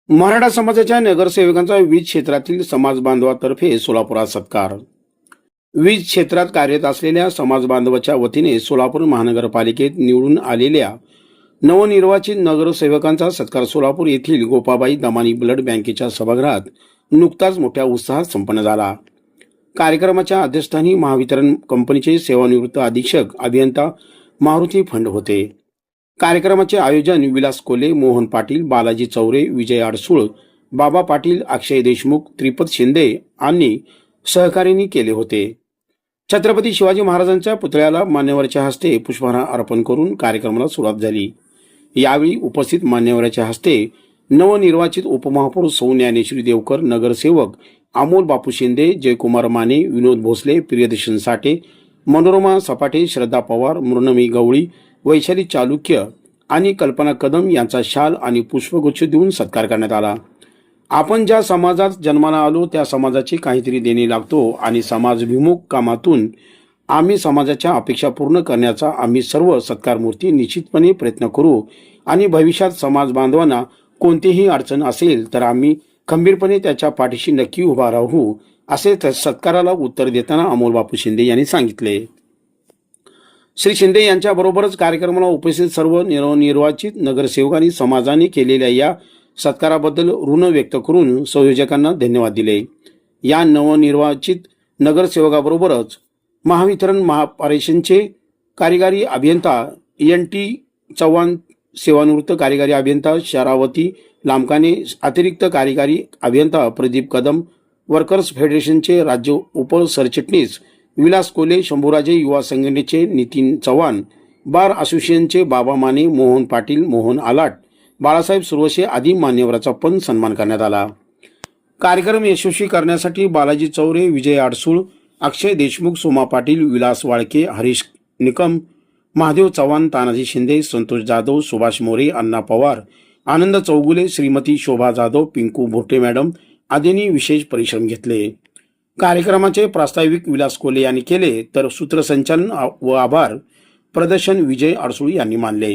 मराठा समाजाच्या नगरसेवकांचा वीज क्षेत्रातील समाज बांधवातर्फे सोलापुरात सत्कार। वीज क्षेत्रात कार्यरत असलेल्या समाज बांधवाच्या वतीने सोलापूर महानगरपालिकेत निवडून आलेल्या नवनिर्वाचित नगरसेवकांचा सत्कार सोलापूर येथील गोपाबाई दमानी ब्लड बँकेच्या सभागृहात नुकताच मोठ्या उत्साहात संपन्न झाला। कार्यक्रमाच्या अध्यक्षस्थानी महावितरण कंपनीचे सेवानिवृत्त अधीक्षक अभियंता मारुती फंड होते। कार्यक्रमाचे आयोजन विलास कोले, मोहन पाटील, बालाजी चौरे, विजय अडसूळ, बाबा पाटील, अक्षय देशमुख, त्रिपत शिंदे आणि सहकार्यांनी केले होते। छत्रपती शिवाजी महाराजांच्या पुतळ्याला मान्यवरांच्या हस्ते पुष्पहार अर्पण करून कार्यक्रमाला सुरुवात झाली। यावेळी उपस्थित मान्यवरांच्या हस्ते नवनिर्वाचित उपमहापौर सौ ज्ञानेश्वरी देवकर, नगरसेवक अमोल बापू शिंदे, जयकुमार माने, विनोद भोसले, प्रियदर्शन साठे, मनोरमा सपाटे, श्रद्धा पवार, मृणमी गवळी, वैशाली चालुक्य आणि कल्पना कदम यांचा शाल आणि पुष्पगुच्छ देऊन सत्कार करण्यात आला। आपण ज्या समाजात जन्माला आलो त्या समाजाची काहीतरी देणे लागतो आणि समाजभिमुख कामातून आम्ही समाजाच्या अपेक्षा पूर्ण करण्याचा आम्ही सर्व सत्कारमूर्ती निश्चितपणे प्रयत्न करू आणि भविष्यात समाज बांधवांना कोणतीही अडचण असेल तर आम्ही खंबीरपणे त्याच्या पाठीशी नक्की उभा राहू, असे सत्काराला उत्तर देताना अमोल बापू शिंदे यांनी सांगितले। श्री शिंदे यांच्याबरोबरच कार्यक्रमाला उपस्थित सर्व नवनिर्वाचित नगरसेवकांनी समाजाने केलेल्या या सत्काराबद्दल ऋण व्यक्त करून संयोजकांना धन्यवाद दिले। या नवनिर्वाचित नगरसेवकाबरोबरच महावितरण महापारेषणचे कार्यकारी अभियंता NT चव्हाण, सेवानिवृत्त कार्यकारी अभियंता शरावती लामकाने, अतिरिक्त कार्यकारी अभियंता प्रदीप कदम, वर्कर्स फेडरेशनचे राज्य उप सरचिटणीस विलास कोले, शंभूराजे युवा संघटनेचे नितीन चव्हाण, बार असोसिएशनचे बाबा माने, मोहन पाटील, मोहन आलाट, बाळासाहेब सुरवसे आदी मान्यवरांचा पण सन्मान करण्यात आला। कार्यक्रम यशस्वी करण्यासाठी बालाजी चौरे, विजय अडसूळ, अक्षय देशमुख, सोमा पाटील, विलास वाळके, हरीश निकम, महादेव चव्हाण, तानाजी शिंदे, संतोष जाधव, सुभाष मोरे, अण्णा पवार, आनंद चौगुले, श्रीमती शोभा जाधव, पिंकू भोटे मॅडम आदींनी विशेष परिश्रम घेतले। कार्यक्रमाचे प्रास्ताविक विलास कोले यांनी केले तर सूत्रसंचालन व आभार प्रदर्शन विजय अडसूळ यांनी मानले।